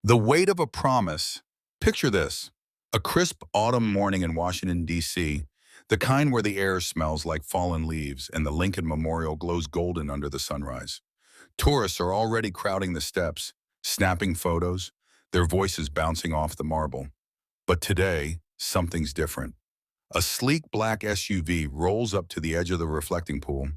The weight of a promise. Picture this. A crisp autumn morning in Washington, D.C., the kind where the air smells like fallen leaves and the Lincoln Memorial glows golden under the sunrise. Tourists are already crowding the steps, snapping photos, their voices bouncing off the marble. But today, something's different. A sleek black SUV rolls up to the edge of the reflecting pool,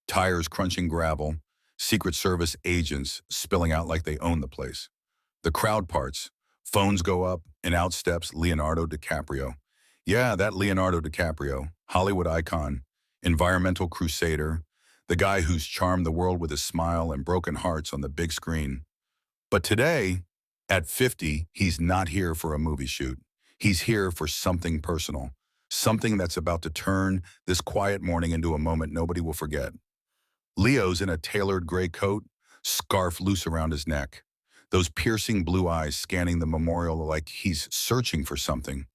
tires crunching gravel, Secret Service agents spilling out like they own the place. The crowd parts. Phones go up, and out steps Leonardo DiCaprio. Yeah, that Leonardo DiCaprio, Hollywood icon, environmental crusader, the guy who's charmed the world with his smile and broken hearts on the big screen. But today, at 50, he's not here for a movie shoot. He's here for something personal, something that's about to turn this quiet morning into a moment nobody will forget. Leo's in a tailored gray coat, scarf loose around his neck, those piercing blue eyes scanning the memorial like he's searching for something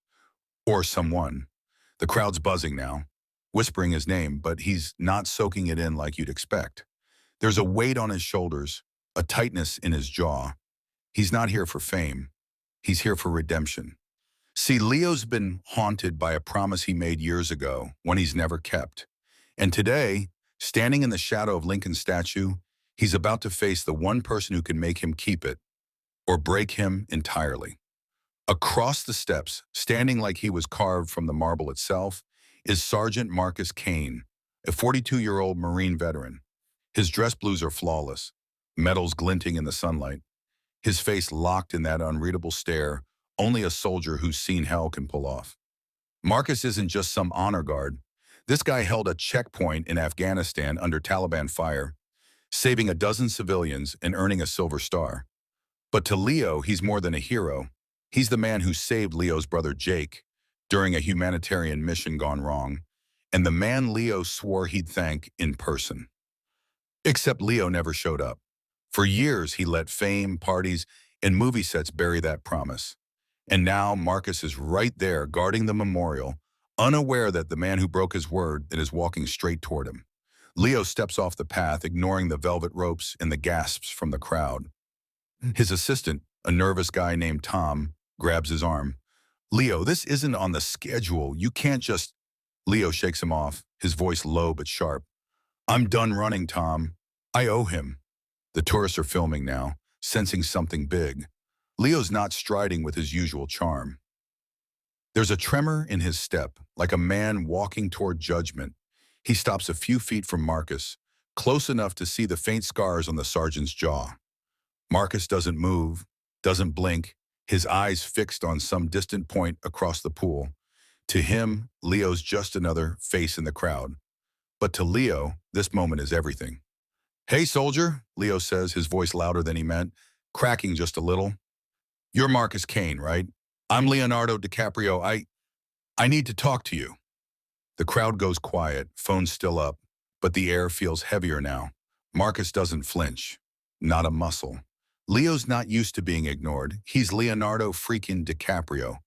or someone. The crowd's buzzing now, whispering his name, but he's not soaking it in like you'd expect. There's a weight on his shoulders, a tightness in his jaw. He's not here for fame. He's here for redemption. See, Leo's been haunted by a promise he made years ago, one he's never kept. And today, standing in the shadow of Lincoln's statue, he's about to face the one person who can make him keep it or break him entirely. Across the steps, standing like he was carved from the marble itself, is Sergeant Marcus Kane, a 42-year-old Marine veteran. His dress blues are flawless, medals glinting in the sunlight, his face locked in that unreadable stare only a soldier who's seen hell can pull off. Marcus isn't just some honor guard. This guy held a checkpoint in Afghanistan under Taliban fire, saving a dozen civilians and earning a Silver Star. But to Leo, he's more than a hero. He's the man who saved Leo's brother Jake during a humanitarian mission gone wrong, and the man Leo swore he'd thank in person. Except Leo never showed up. For years, he let fame, parties, and movie sets bury that promise. And now Marcus is right there guarding the memorial, unaware that the man who broke his word is walking straight toward him. Leo steps off the path, ignoring the velvet ropes and the gasps from the crowd. His assistant, a nervous guy named Tom, grabs his arm. "Leo, this isn't on the schedule. You can't just—" Leo shakes him off, his voice low but sharp. "I'm done running, Tom. I owe him." The tourists are filming now, sensing something big. Leo's not striding with his usual charm. There's a tremor in his step, like a man walking toward judgment. He stops a few feet from Marcus, close enough to see the faint scars on the sergeant's jaw. Marcus doesn't move, doesn't blink, his eyes fixed on some distant point across the pool. To him, Leo's just another face in the crowd. But to Leo, this moment is everything. "Hey, soldier," Leo says, his voice louder than he meant, cracking just a little. "You're Marcus Kane, right? I'm Leonardo DiCaprio. I need to talk to you." The crowd goes quiet, phone still up, but the air feels heavier now. Marcus doesn't flinch, not a muscle. Leo's not used to being ignored. He's Leonardo freaking DiCaprio.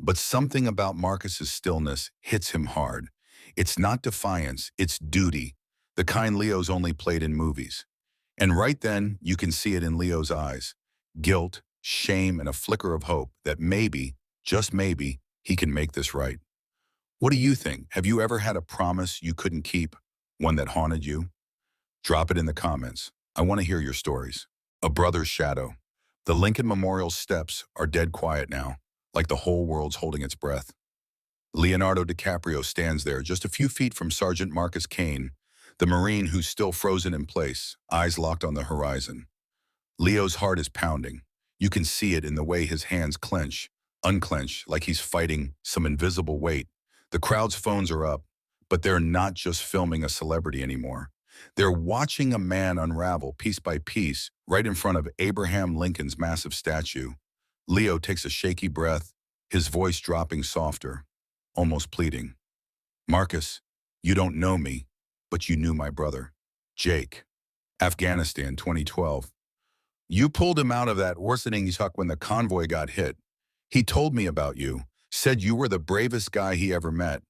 But something about Marcus's stillness hits him hard. It's not defiance, it's duty, the kind Leo's only played in movies. And right then, you can see it in Leo's eyes. Guilt, shame, and a flicker of hope that maybe, just maybe, he can make this right. What do you think? Have you ever had a promise you couldn't keep, one that haunted you? Drop it in the comments. I want to hear your stories. A brother's shadow. The Lincoln Memorial steps are dead quiet now, like the whole world's holding its breath. Leonardo DiCaprio stands there just a few feet from Sergeant Marcus Kane, the Marine who's still frozen in place, eyes locked on the horizon. Leo's heart is pounding. You can see it in the way his hands clench, unclench, like he's fighting some invisible weight. The crowd's phones are up, but they're not just filming a celebrity anymore. They're watching a man unravel piece by piece right in front of Abraham Lincoln's massive statue. Leo takes a shaky breath, his voice dropping softer, almost pleading. "Marcus, you don't know me, but you knew my brother, Jake. Afghanistan, 2012. You pulled him out of that orphanage when the convoy got hit. He told me about you, said you were the bravest guy he ever met."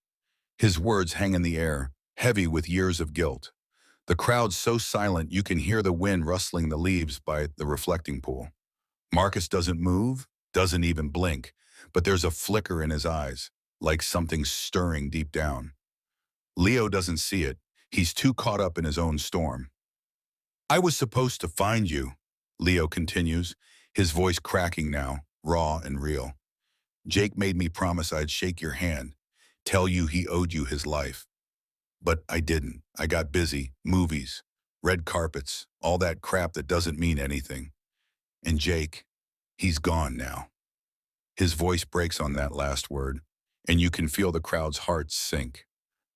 His words hang in the air, heavy with years of guilt. The crowd's so silent you can hear the wind rustling the leaves by the reflecting pool. Marcus doesn't move, doesn't even blink, but there's a flicker in his eyes, like something stirring deep down. Leo doesn't see it. He's too caught up in his own storm. I was supposed to find you, Leo continues, his voice cracking now, raw and real. Jake made me promise I'd shake your hand, tell you he owed you his life. But I didn't. I got busy, movies, red carpets, all that crap that doesn't mean anything. And Jake, he's gone now. His voice breaks on that last word, and you can feel the crowd's hearts sink.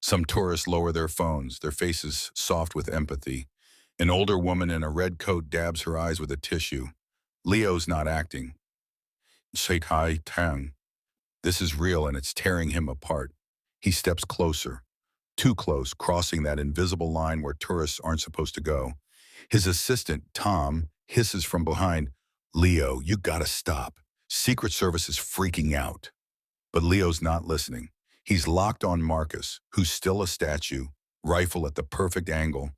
Some tourists lower their phones, their faces soft with empathy. An older woman in a red coat dabs her eyes with a tissue. Leo's not acting. Shake Hai Tang. This is real and it's tearing him apart. He steps closer, too close, crossing that invisible line where tourists aren't supposed to go. His assistant, Tom, hisses from behind, Leo, you gotta stop. Secret Service is freaking out. But Leo's not listening. He's locked on Marcus, who's still a statue, rifle at the perfect angle,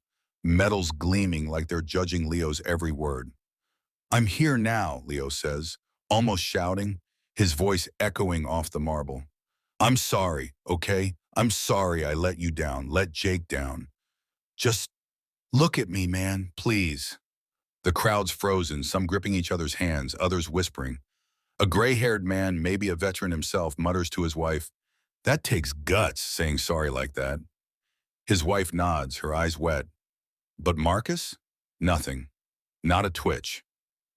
metals gleaming like they're judging Leo's every word. I'm here now, Leo says, almost shouting, his voice echoing off the marble. I'm sorry, okay? I'm sorry I let you down, let Jake down. Just look at me, man, please. The crowd's frozen, some gripping each other's hands, others whispering. A gray-haired man, maybe a veteran himself, mutters to his wife, that takes guts, saying sorry like that. His wife nods, her eyes wet. But Marcus? Nothing. Not a twitch.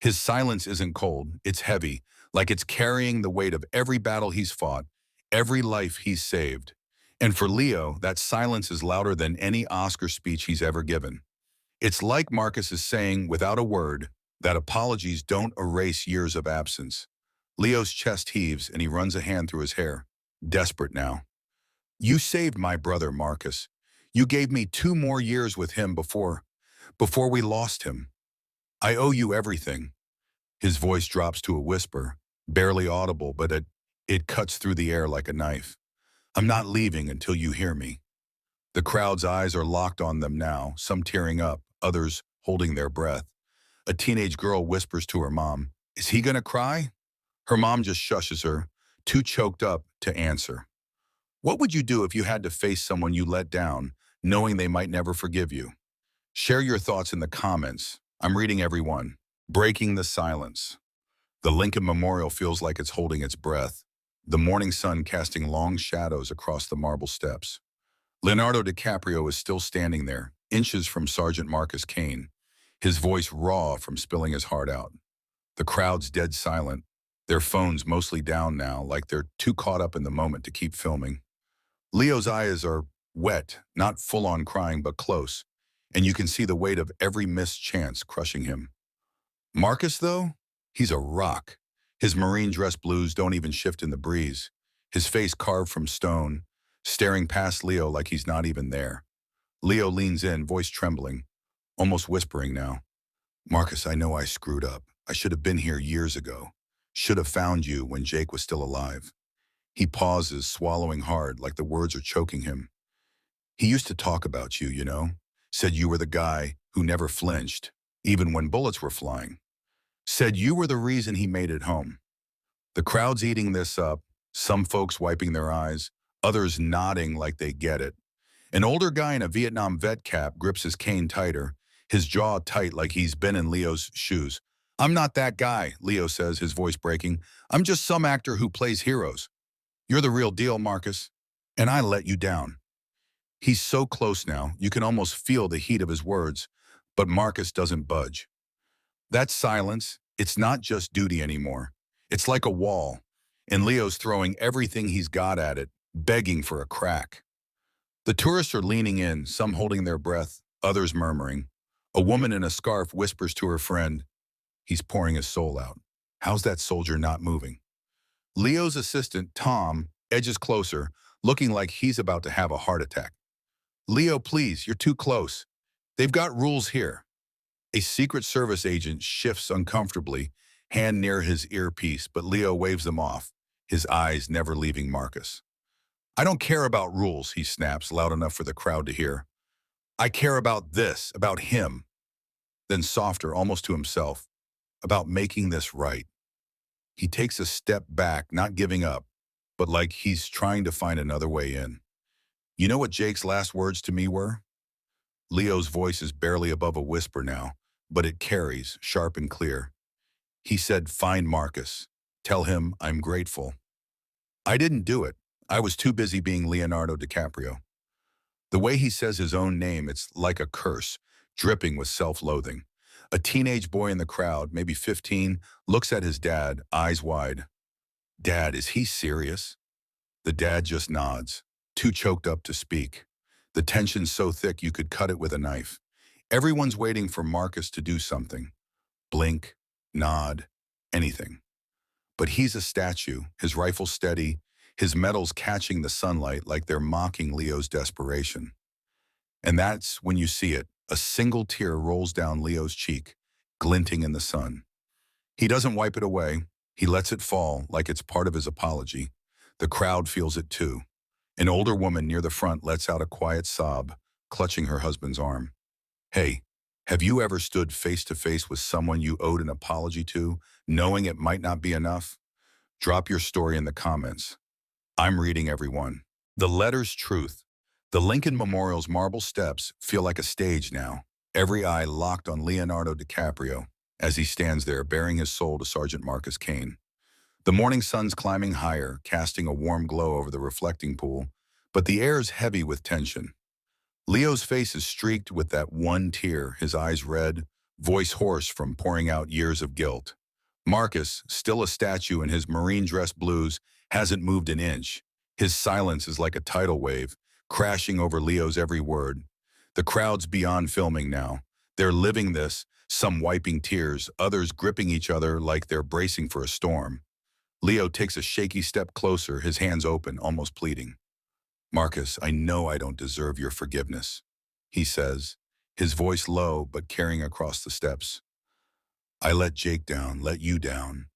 His silence isn't cold, it's heavy, like it's carrying the weight of every battle he's fought, every life he's saved. And for Leo, that silence is louder than any Oscar speech he's ever given. It's like Marcus is saying, without a word, that apologies don't erase years of absence. Leo's chest heaves and he runs a hand through his hair, desperate now. You saved my brother, Marcus. You gave me 2 more years with him before we lost him. I owe you everything. His voice drops to a whisper, barely audible, but it cuts through the air like a knife. I'm not leaving until you hear me. The crowd's eyes are locked on them now, some tearing up, others holding their breath. A teenage girl whispers to her mom, is he gonna cry? Her mom just shushes her, too choked up to answer. What would you do if you had to face someone you let down, knowing they might never forgive you? Share your thoughts in the comments. I'm reading every one. Breaking the silence. The Lincoln Memorial feels like it's holding its breath, the morning sun casting long shadows across the marble steps. Leonardo DiCaprio is still standing there, inches from Sergeant Marcus Kane, his voice raw from spilling his heart out. The crowd's dead silent, their phones mostly down now, like they're too caught up in the moment to keep filming. Leo's eyes are wet, not full-on crying, but close, and you can see the weight of every missed chance crushing him. Marcus, though, he's a rock. His marine dress blues don't even shift in the breeze, his face carved from stone, staring past Leo like he's not even there. Leo leans in, voice trembling, almost whispering now. Marcus, I know I screwed up. I should have been here years ago. Should have found you when Jake was still alive. He pauses, swallowing hard, like the words are choking him. He used to talk about you, you know? Said you were the guy who never flinched, even when bullets were flying. Said you were the reason he made it home. The crowd's eating this up, some folks wiping their eyes, others nodding like they get it. An older guy in a Vietnam vet cap grips his cane tighter, his jaw tight like he's been in Leo's shoes. I'm not that guy, Leo says, his voice breaking. I'm just some actor who plays heroes. You're the real deal, Marcus, and I let you down. He's so close now, you can almost feel the heat of his words, but Marcus doesn't budge. That silence, it's not just duty anymore. It's like a wall, and Leo's throwing everything he's got at it, begging for a crack. The tourists are leaning in, some holding their breath, others murmuring. A woman in a scarf whispers to her friend, he's pouring his soul out. How's that soldier not moving? Leo's assistant, Tom, edges closer, looking like he's about to have a heart attack. Leo, please, you're too close. They've got rules here. A Secret Service agent shifts uncomfortably, hand near his earpiece, but Leo waves them off, his eyes never leaving Marcus. I don't care about rules, he snaps, loud enough for the crowd to hear. I care about this, about him. Then softer, almost to himself. about making this right. He takes a step back, not giving up, but like he's trying to find another way in. You know what Jake's last words to me were? Leo's voice is barely above a whisper now, but it carries, sharp and clear. He said, "Find Marcus. Tell him I'm grateful." I didn't do it. I was too busy being Leonardo DiCaprio. The way he says his own name, it's like a curse, dripping with self-loathing. A teenage boy in the crowd, maybe 15, looks at his dad, eyes wide. "Dad, is he serious?" The dad just nods, too choked up to speak. The tension's so thick you could cut it with a knife. Everyone's waiting for Marcus to do something. Blink, nod, anything. But he's a statue, his rifle steady, his metals catching the sunlight like they're mocking Leo's desperation. And that's when you see it. A single tear rolls down Leo's cheek, glinting in the sun. He doesn't wipe it away. He lets it fall like it's part of his apology. The crowd feels it too. An older woman near the front lets out a quiet sob, clutching her husband's arm. "Hey, have you ever stood face to face with someone you owed an apology to, knowing it might not be enough? Drop your story in the comments. I'm reading every one." The letter's truth. The Lincoln Memorial's marble steps feel like a stage now, every eye locked on Leonardo DiCaprio as he stands there bearing his soul to Sergeant Marcus Kane. The morning sun's climbing higher, casting a warm glow over the reflecting pool, but the air's heavy with tension. Leo's face is streaked with that one tear, his eyes red, voice hoarse from pouring out years of guilt. Marcus, still a statue in his marine dress blues, hasn't moved an inch. His silence is like a tidal wave, crashing over Leo's every word. The crowd's beyond filming now. They're living this, some wiping tears, others gripping each other like they're bracing for a storm. Leo takes a shaky step closer, his hands open, almost pleading. "Marcus, I know I don't deserve your forgiveness," he says, his voice low but carrying across the steps. "I let Jake down, let you down.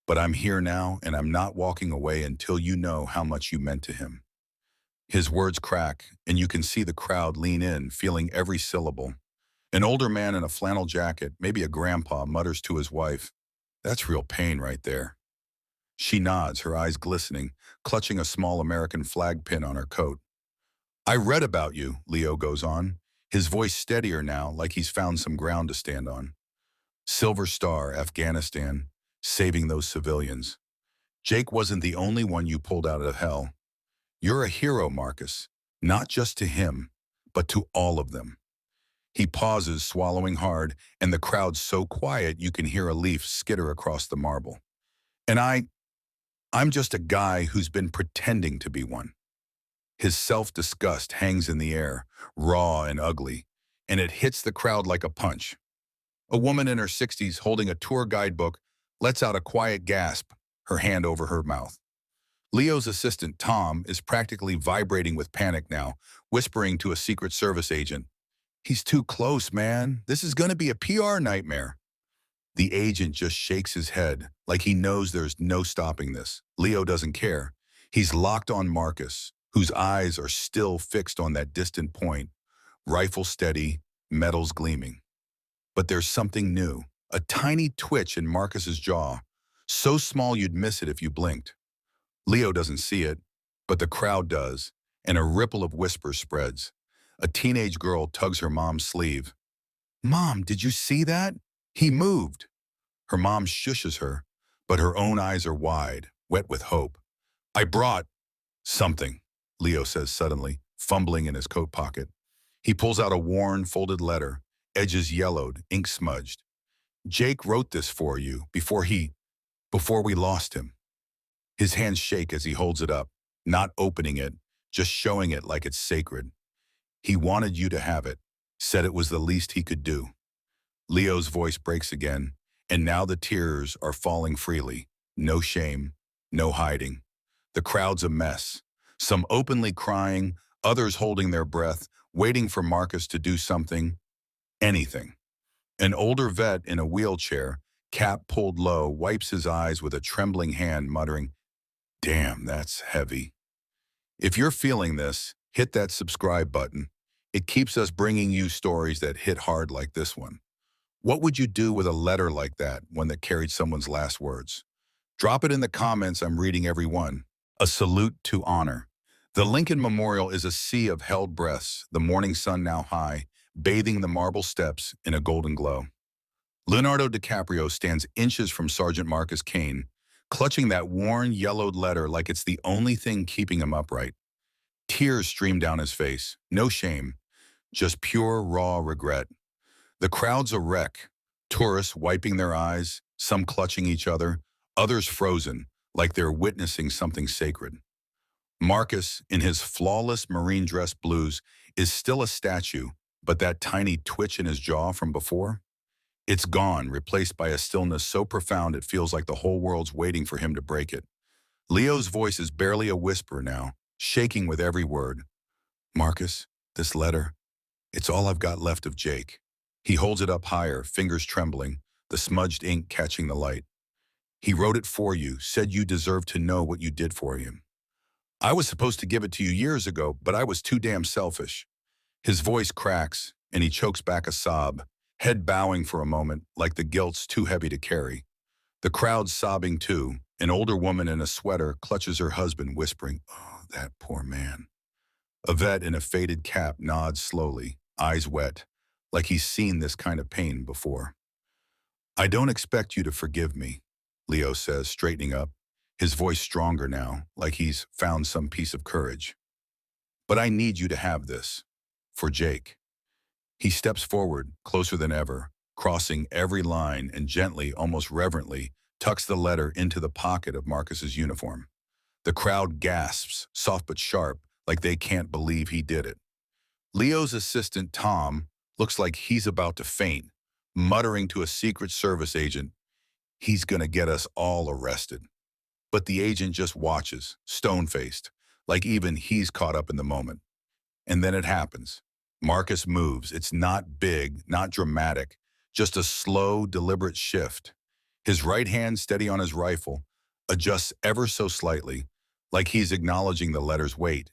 But I'm here now, and I'm not walking away until you know how much you meant to him." His words crack, and you can see the crowd lean in, feeling every syllable. An older man in a flannel jacket, maybe a grandpa, mutters to his wife, "That's real pain right there." She nods, her eyes glistening, clutching a small American flag pin on her coat. "I read about you," Leo goes on, his voice steadier now, like he's found some ground to stand on. "Silver Star, Afghanistan, saving those civilians. Jake wasn't the only one you pulled out of hell. You're a hero, Marcus, not just to him, but to all of them." He pauses, swallowing hard, and the crowd's so quiet you can hear a leaf skitter across the marble. "And I'm just a guy who's been pretending to be one." His self-disgust hangs in the air, raw and ugly, and it hits the crowd like a punch. A woman in her 60s holding a tour guidebook lets out a quiet gasp, her hand over her mouth. Leo's assistant, Tom, is practically vibrating with panic now, whispering to a Secret Service agent, "He's too close, man. This is going to be a PR nightmare." The agent just shakes his head, like he knows there's no stopping this. Leo doesn't care. He's locked on Marcus, whose eyes are still fixed on that distant point, rifle steady, metals gleaming. But there's something new, a tiny twitch in Marcus's jaw, so small you'd miss it if you blinked. Leo doesn't see it, but the crowd does, and a ripple of whispers spreads. A teenage girl tugs her mom's sleeve. "Mom, did you see that? He moved." Her mom shushes her, but her own eyes are wide, wet with hope. "I brought something," Leo says suddenly, fumbling in his coat pocket. He pulls out a worn, folded letter, edges yellowed, ink smudged. "Jake wrote this for you before we lost him." His hands shake as he holds it up, not opening it, just showing it like it's sacred. "He wanted you to have it, said it was the least he could do." Leo's voice breaks again, and now the tears are falling freely. No shame, no hiding. The crowd's a mess, some openly crying, others holding their breath, waiting for Marcus to do something, anything. An older vet in a wheelchair, cap pulled low, wipes his eyes with a trembling hand, muttering, "Damn, that's heavy." If you're feeling this, hit that subscribe button. It keeps us bringing you stories that hit hard like this one. What would you do with a letter like that, one that carried someone's last words? Drop it in the comments. I'm reading every one. A salute to honor. The Lincoln Memorial is a sea of held breaths, the morning sun now high, bathing the marble steps in a golden glow. Leonardo DiCaprio stands inches from Sergeant Marcus Kane, clutching that worn, yellowed letter like it's the only thing keeping him upright. Tears stream down his face. No shame, just pure, raw regret. The crowd's a wreck. Tourists wiping their eyes, some clutching each other, others frozen, like they're witnessing something sacred. Marcus, in his flawless marine dress blues, is still a statue, but that tiny twitch in his jaw from before? It's gone, replaced by a stillness so profound it feels like the whole world's waiting for him to break it. Leo's voice is barely a whisper now, shaking with every word. Marcus, this letter, it's all I've got left of Jake. He holds it up higher, fingers trembling, the smudged ink catching the light. He wrote it for you, said you deserved to know what you did for him. I was supposed to give it to you years ago, but I was too damn selfish. His voice cracks, and he chokes back a sob, head bowing for a moment, like the guilt's too heavy to carry. The crowd's sobbing too. An older woman in a sweater clutches her husband, whispering, "Oh, that poor man." A vet in a faded cap nods slowly, eyes wet, like he's seen this kind of pain before. I don't expect you to forgive me, Leo says, straightening up, his voice stronger now, like he's found some piece of courage. But I need you to have this. For Jake. He steps forward, closer than ever, crossing every line and gently, almost reverently, tucks the letter into the pocket of Marcus's uniform. The crowd gasps, soft but sharp, like they can't believe he did it. Leo's assistant, Tom, looks like he's about to faint, muttering to a Secret Service agent, "He's gonna get us all arrested." But the agent just watches, stone-faced, like even he's caught up in the moment. And then it happens. Marcus moves. It's not big, not dramatic, just a slow, deliberate shift. His right hand, steady on his rifle, adjusts ever so slightly, like he's acknowledging the letter's weight.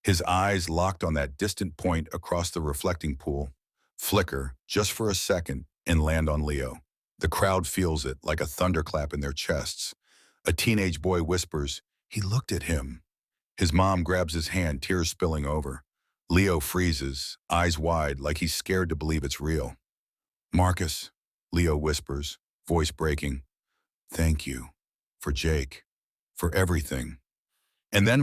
His eyes locked on that distant point across the reflecting pool, flicker just for a second and land on Leo. The crowd feels it like a thunderclap in their chests. A teenage boy whispers, "He looked at him." His mom grabs his hand, tears spilling over. Leo freezes, eyes wide, like he's scared to believe it's real. "Marcus," Leo whispers, voice breaking, "thank you. For Jake. For everything." And then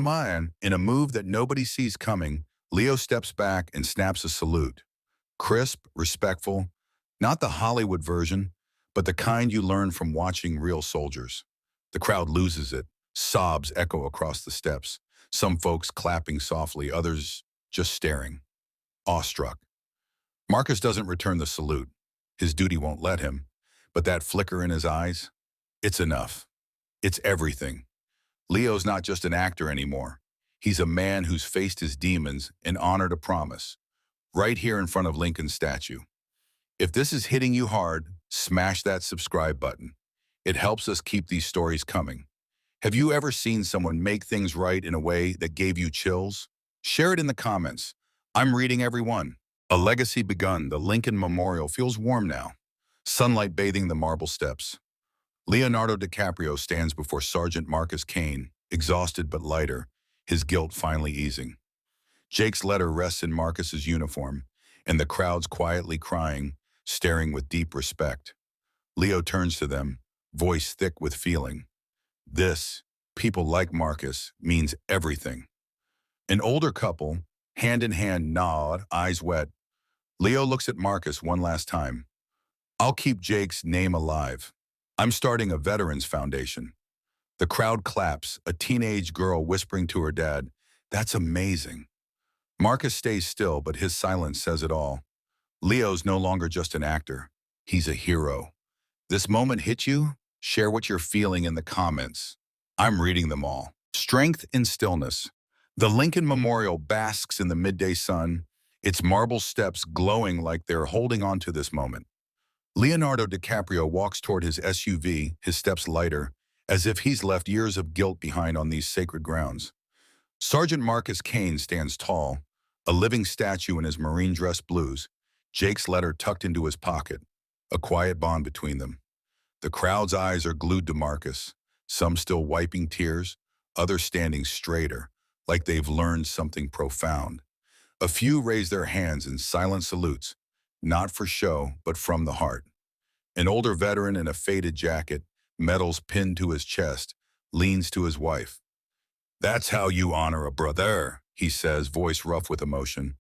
in a move that nobody sees coming, Leo steps back and snaps a salute. Crisp, respectful, not the Hollywood version, but the kind you learn from watching real soldiers. The crowd loses it. Sobs echo across the steps. Some folks clapping softly, others just staring, awestruck. Marcus doesn't return the salute. His duty won't let him. But that flicker in his eyes, it's enough. It's everything. Leo's not just an actor anymore. He's a man who's faced his demons and honored a promise, right here in front of Lincoln's statue. If this is hitting you hard, smash that subscribe button. It helps us keep these stories coming. Have you ever seen someone make things right in a way that gave you chills? Share it in the comments. I'm reading every one. A legacy begun. The Lincoln Memorial feels warm now. Sunlight bathing the marble steps. Leonardo DiCaprio stands before Sergeant Marcus Kane, exhausted but lighter, his guilt finally easing. Jake's letter rests in Marcus's uniform, and the crowd's quietly crying, staring with deep respect. Leo turns to them, voice thick with feeling. This, people like Marcus, means everything. An older couple, hand in hand, nod, eyes wet. Leo looks at Marcus one last time. "I'll keep Jake's name alive. I'm starting a veterans foundation." The crowd claps, a teenage girl whispering to her dad, "That's amazing." Marcus stays still, but his silence says it all. Leo's no longer just an actor. He's a hero. This moment hit you? Share what you're feeling in the comments. I'm reading them all. Strength in stillness. The Lincoln Memorial basks in the midday sun, its marble steps glowing like they're holding on to this moment. Leonardo DiCaprio walks toward his SUV, his steps lighter, as if he's left years of guilt behind on these sacred grounds. Sergeant Marcus Kane stands tall, a living statue in his marine dress blues, Jake's letter tucked into his pocket. a quiet bond between them. The crowd's eyes are glued to Marcus, some still wiping tears, others standing straighter, like they've learned something profound. A few raise their hands in silent salutes, not for show, but from the heart. An older veteran in a faded jacket, medals pinned to his chest, leans to his wife. "That's how you honor a brother," he says, voice rough with emotion.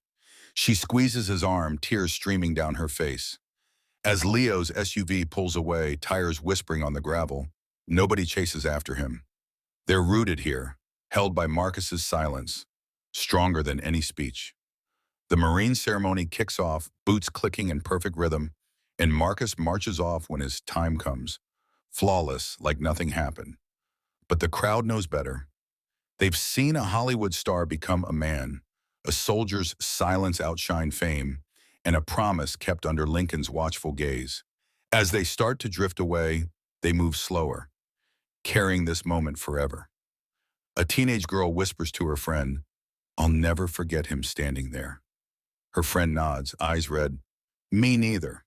She squeezes his arm, tears streaming down her face. As Leo's SUV pulls away, tires whispering on the gravel, nobody chases after him. They're rooted here, held by Marcus's silence, stronger than any speech. The Marine ceremony kicks off, boots clicking in perfect rhythm, and Marcus marches off when his time comes, flawless, like nothing happened. But the crowd knows better. They've seen a Hollywood star become a man, a soldier's silence outshine fame, and a promise kept under Lincoln's watchful gaze. As they start to drift away, they move slower, carrying this moment forever. A teenage girl whispers to her friend, "I'll never forget him standing there." Her friend nods, eyes red. "Me neither."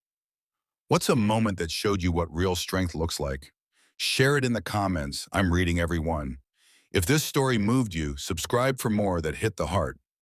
What's a moment that showed you what real strength looks like? Share it in the comments. I'm reading every one. If this story moved you, subscribe for more that hit the heart.